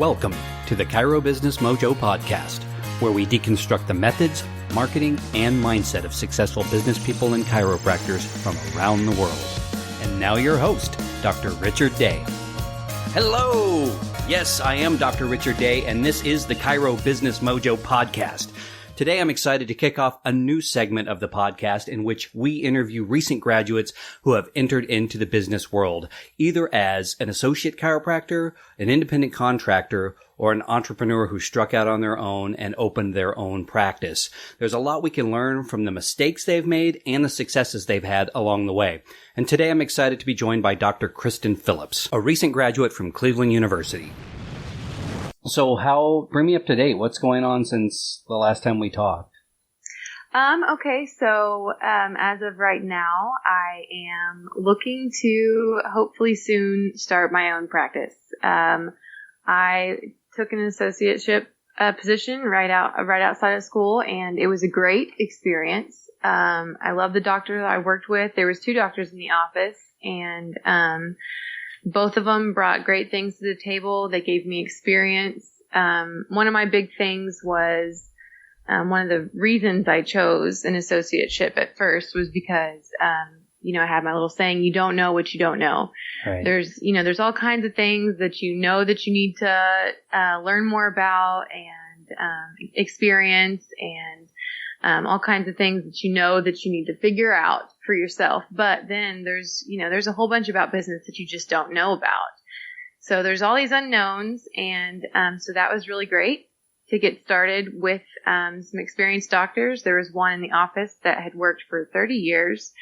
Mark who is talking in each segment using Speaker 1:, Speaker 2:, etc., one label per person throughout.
Speaker 1: Welcome to the Chiro Business Mojo podcast, where we deconstruct the methods, marketing, and mindset of successful business people and chiropractors from around the world. And now your host, Dr. Richard Day. Hello! Yes, I am Dr. Richard Day, and this is the Chiro Business Mojo podcast. Today, I'm excited to kick off a new segment of the podcast in which we interview recent graduates who have entered into the business world, either as an associate chiropractor, an independent contractor, or an entrepreneur who struck out on their own and opened their own practice. There's a lot we can learn from the mistakes they've made and the successes they've had along the way. And today, I'm excited to be joined by Dr. Christin Phillips, a recent graduate from Cleveland University. So bring me up to date. What's going on since the last time we talked?
Speaker 2: Okay. So, as of right now, I am looking to hopefully soon start my own practice. I took an associateship position right outside of school, and it was a great experience. I love the doctor that I worked with. There was 2 doctors in the office, and both of them brought great things to the table. They gave me experience. One of my big things was, one of the reasons I chose an associateship at first was because, I had my little saying, you don't know what you don't know. Right. There's all kinds of things that you know that you need to, learn more about and, experience and, all kinds of things that you know that you need to figure out for yourself. But then there's a whole bunch about business that you just don't know about. So there's all these unknowns. And, so that was really great to get started with, some experienced doctors. There was one in the office that had worked for 30 years.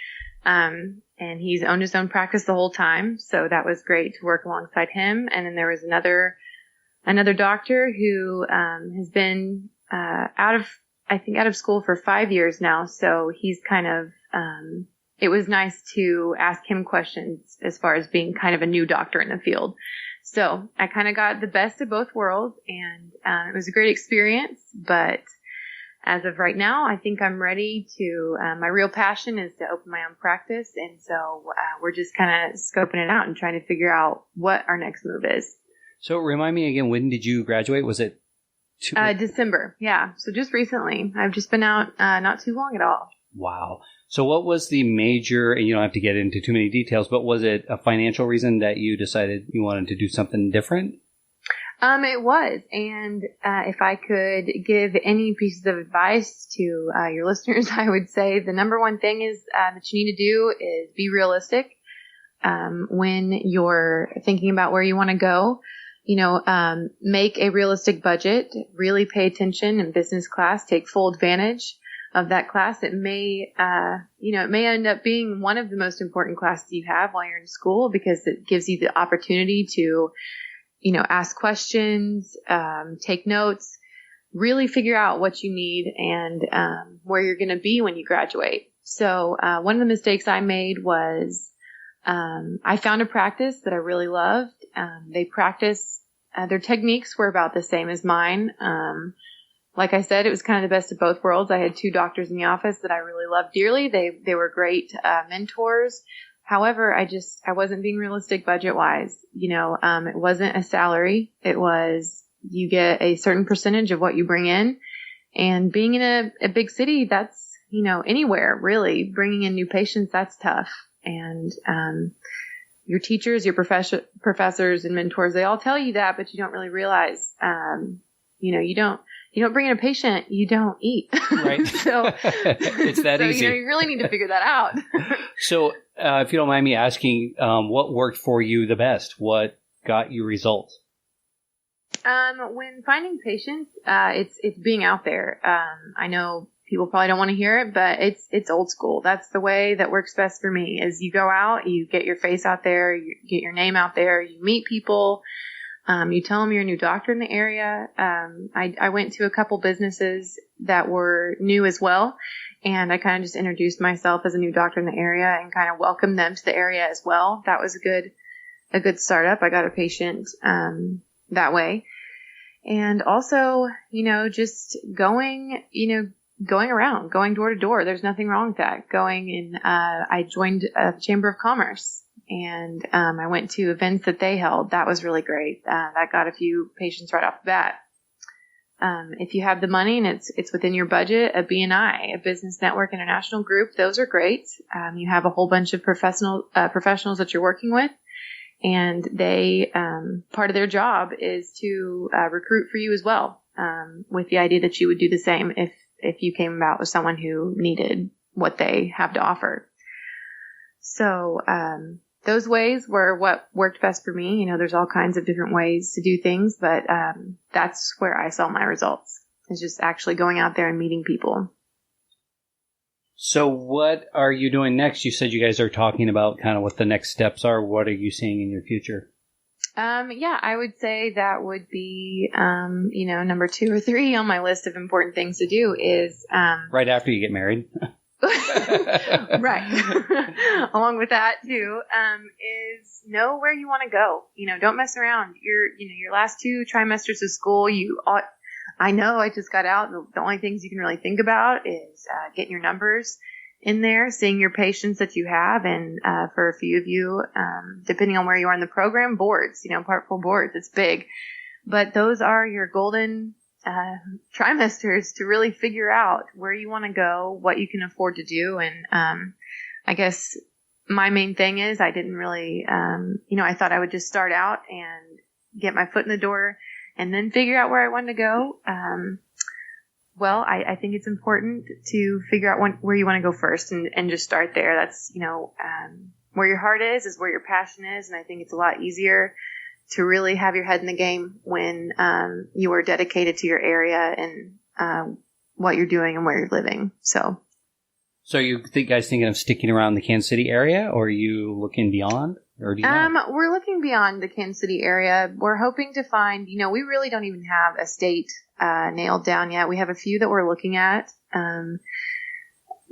Speaker 2: And he's owned his own practice the whole time. So that was great to work alongside him. And then there was another doctor who, has been, out of school for 5 years now. So he's kind of, it was nice to ask him questions as far as being kind of a new doctor in the field. So I kind of got the best of both worlds, and it was a great experience. But as of right now, I think I'm ready to, my real passion is to open my own practice. And so we're just kind of scoping it out and trying to figure out what our next move is.
Speaker 1: So remind me again, when did you graduate? Was it
Speaker 2: December. Yeah. So just recently. I've just been out not too long at all.
Speaker 1: Wow. So what was the major, and you don't have to get into too many details, but was it a financial reason that you decided you wanted to do something different?
Speaker 2: It was. And if I could give any pieces of advice to your listeners, I would say the number one thing is that you need to do is be realistic when you're thinking about where you want to go. Make a realistic budget, really pay attention in business class, take full advantage of that class. It may end up being one of the most important classes you have while you're in school, because it gives you the opportunity to, ask questions, take notes, really figure out what you need and, where you're going to be when you graduate. So, one of the mistakes I made was, I found a practice that I really loved. They practice, their techniques were about the same as mine. Like I said, it was kind of the best of both worlds. I had 2 doctors in the office that I really loved dearly. They were great, mentors. However, I wasn't being realistic budget wise. It wasn't a salary. It was, you get a certain percentage of what you bring in, and being in a big city, that's, anywhere really, bringing in new patients, that's tough. And, your teachers, your professors and mentors, they all tell you that, but you don't really realize, you don't bring in a patient, you don't eat. Right. So
Speaker 1: it's that easy.
Speaker 2: You really need to figure that out.
Speaker 1: So, if you don't mind me asking, what worked for you the best? What got you results?
Speaker 2: When finding patients, it's being out there. I know people probably don't want to hear it, but it's old school. That's the way that works best for me, is you go out, you get your face out there, you get your name out there, you meet people, you tell them you're a new doctor in the area. I went to a couple businesses that were new as well, and I kind of just introduced myself as a new doctor in the area and kind of welcomed them to the area as well. That was a good startup. I got a patient, that way. And also, just going around, going door to door. There's nothing wrong with that. I joined a Chamber of Commerce, And I went to events that they held. That was really great. That got a few patients right off the bat. If you have the money and it's within your budget, a BNI, a Business Network International Group, those are great. You have a whole bunch of professionals that you're working with, and they part of their job is to recruit for you as well, with the idea that you would do the same if you came about with someone who needed what they have to offer. So those ways were what worked best for me. There's all kinds of different ways to do things, but that's where I saw my results, is just actually going out there and meeting people.
Speaker 1: So what are you doing next? You said you guys are talking about kind of what the next steps are. What are you seeing in your future?
Speaker 2: Yeah, I would say that would be, number 2 or 3 on my list of important things to do is...
Speaker 1: right after you get married.
Speaker 2: Right. Along with that too, is know where you want to go. Don't mess around. Your last 2 trimesters of school, I know I just got out. The only things you can really think about is getting your numbers in there, seeing your patients that you have, and for a few of you, depending on where you are in the program, boards. Part 4 boards. It's big, but those are your golden trimesters to really figure out where you want to go, what you can afford to do. And I guess my main thing is I didn't really, I thought I would just start out and get my foot in the door and then figure out where I wanted to go. Well, I think it's important to figure out where you want to go first and just start there. That's, where your heart is where your passion is. And I think it's a lot easier to really have your head in the game when you are dedicated to your area and what you're doing and where you're living. So
Speaker 1: you guys thinking of sticking around the Kansas City area, or are you looking beyond? Or do you know?
Speaker 2: We're looking beyond the Kansas City area. We're hoping to find, we really don't even have a state nailed down yet. We have a few that we're looking at.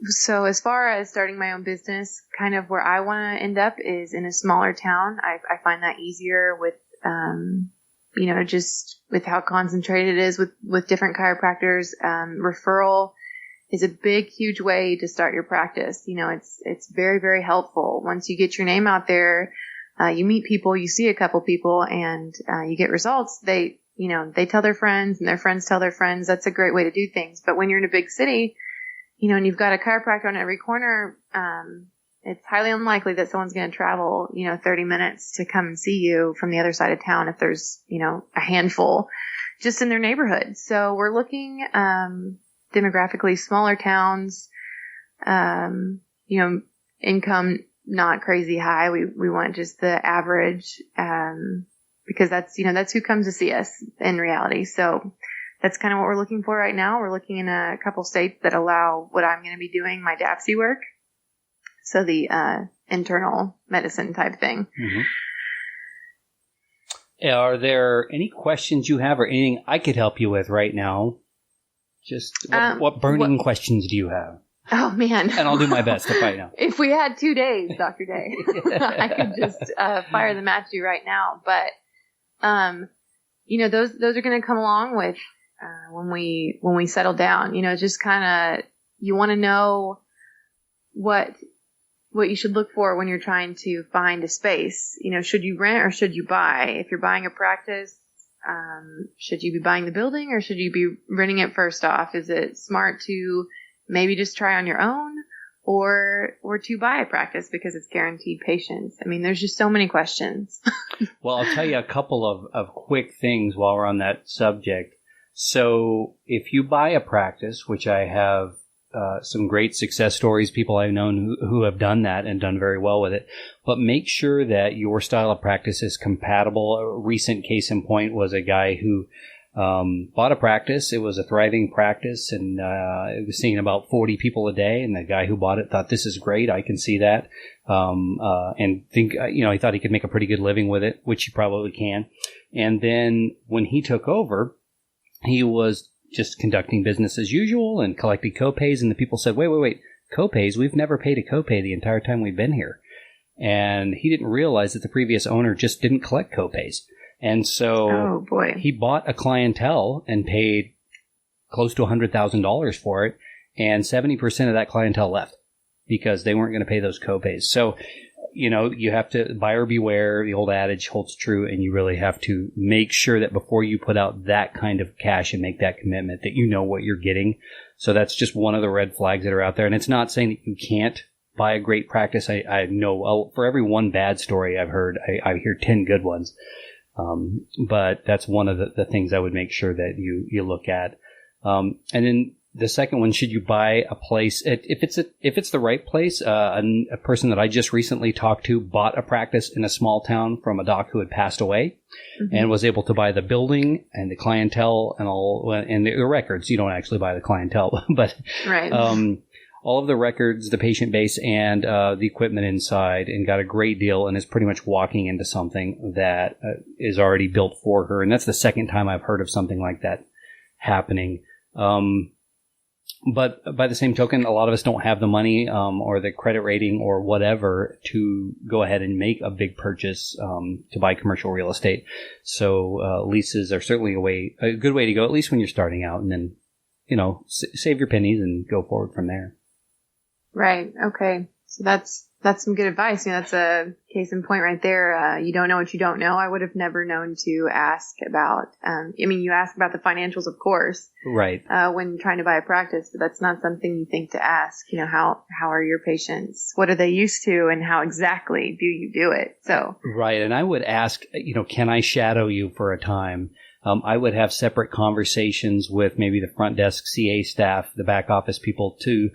Speaker 2: So as far as starting my own business, kind of where I want to end up is in a smaller town. I find that easier with, just with how concentrated it is with different chiropractors. Referral is a big, huge way to start your practice. It's very, very helpful. Once you get your name out there, you meet people, you see a couple people, and you get results. They tell their friends, and their friends tell their friends. That's a great way to do things. But when you're in a big city, and you've got a chiropractor on every corner, it's highly unlikely that someone's going to travel, 30 minutes to come and see you from the other side of town if there's, a handful just in their neighborhood. So we're looking demographically smaller towns, income not crazy high. We want just the average, because that's who comes to see us in reality. So that's kind of what we're looking for right now. We're looking in a couple states that allow what I'm going to be doing, my DAPC work. So the internal medicine type thing.
Speaker 1: Mm-hmm. Are there any questions you have or anything I could help you with right now? Just what burning questions do you have?
Speaker 2: Oh, man.
Speaker 1: And I'll do my best to find out.
Speaker 2: If we had 2 days, Dr. Day, I could just fire them at you right now. But, those are going to come along with when we settle down. Just kind of, you want to know what you should look for when you're trying to find a space. Should you rent or should you buy? If you're buying a practice, should you be buying the building or should you be renting it first off? Is it smart to maybe just try on your own or to buy a practice because it's guaranteed patients? I mean, there's just so many questions.
Speaker 1: Well, I'll tell you a couple of quick things while we're on that subject. So if you buy a practice, which I have some great success stories, people I've known who have done that and done very well with it. But make sure that your style of practice is compatible. A recent case in point was a guy who bought a practice. It was a thriving practice, and it was seeing about 40 people a day. And the guy who bought it thought, this is great. I can see that. And think, he thought he could make a pretty good living with it, which he probably can. And then when he took over, he was just conducting business as usual and collecting copays. And the people said, wait, copays? We've never paid a copay the entire time we've been here. And he didn't realize that the previous owner just didn't collect copays. And so he bought a clientele and paid close to $100,000 for it. And 70% of that clientele left because they weren't going to pay those copays. So, you have to buyer beware. The old adage holds true, and you really have to make sure that before you put out that kind of cash and make that commitment, that you know what you're getting. So that's just one of the red flags that are out there. And it's not saying that you can't buy a great practice. I know for every one bad story I've heard, I hear 10 good ones. But that's one of the things I would make sure that you look at. And then the second one, should you buy a place? If it's the right place, a person that I just recently talked to bought a practice in a small town from a doc who had passed away, and was able to buy the building and the clientele and all, and the records. You don't actually buy the clientele, but
Speaker 2: right.
Speaker 1: All of the records, the patient base, and the equipment inside, and got a great deal, and is pretty much walking into something that is already built for her. And that's the second time I've heard of something like that happening. But by the same token, a lot of us don't have the money or the credit rating or whatever to go ahead and make a big purchase to buy commercial real estate. So leases are certainly a good way to go, at least when you're starting out, and then save your pennies and go forward from there.
Speaker 2: Right. Okay. So that's some good advice. That's a case in point right there. You don't know what you don't know. I would have never known to ask about, you ask about the financials, of course,
Speaker 1: right.
Speaker 2: When trying to buy a practice, but that's not something you think to ask, how are your patients? What are they used to, and how exactly do you do it? So. Right.
Speaker 1: And I would ask, can I shadow you for a time? I would have separate conversations with maybe the front desk CA staff, the back office people too.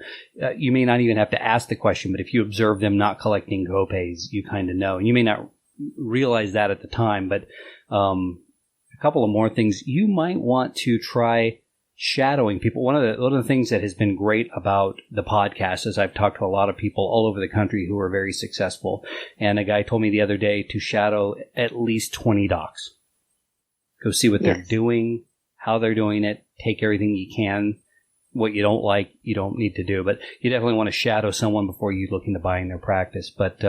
Speaker 1: You may not even have to ask the question, but if you observe them not collecting copays, you kind of know. And you may not realize that at the time, but a couple of more things. You might want to try shadowing people. One of the things that has been great about the podcast is I've talked to a lot of people all over the country who are very successful. And a guy told me the other day to shadow at least 20 docs. Go see what they're doing, how they're doing it, take everything you can. What you don't like, you don't need to do. But you definitely want to shadow someone before you look into buying their practice. But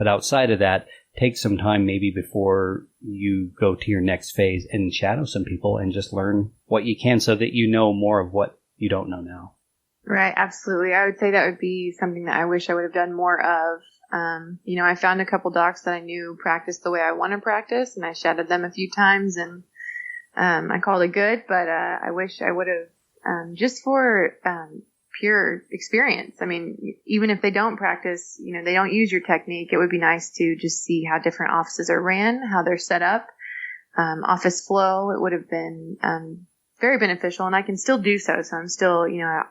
Speaker 1: outside of that, take some time maybe before you go to your next phase and shadow some people and just learn what you can so that you know more of what you don't know now.
Speaker 2: Right, absolutely. I would say that would be something that I wish I would have done more of. I found a couple docs that I knew practiced the way I want to practice, and I shadowed them a few times, and I called it good, but I wish I would have, just for pure experience. Even if they don't practice, they don't use your technique, it would be nice to just see how different offices are ran, how they're set up, office flow. It would have been very beneficial, and I can still do so. So I'm still,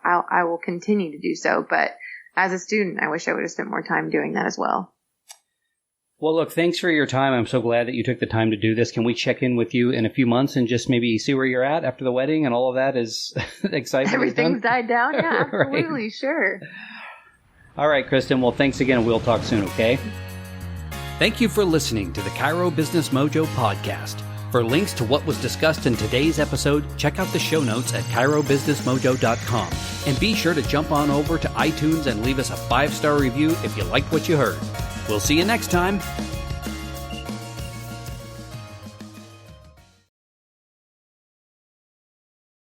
Speaker 2: I will continue to do so, but as a student, I wish I would have spent more time doing that as well.
Speaker 1: Well, look, thanks for your time. I'm so glad that you took the time to do this. Can we check in with you in a few months and just maybe see where you're at after the wedding and all of that is exciting?
Speaker 2: Everything's died down? Yeah, absolutely,
Speaker 1: Right.
Speaker 2: Sure.
Speaker 1: All right, Christin. Well, thanks again. We'll talk soon, okay?
Speaker 3: Thank you for listening to the Chiro Business Mojo podcast. For links to what was discussed in today's episode, check out the show notes at chirobusinessmojo.com. And be sure to jump on over to iTunes and leave us a 5-star review if you liked what you heard. We'll see you next time.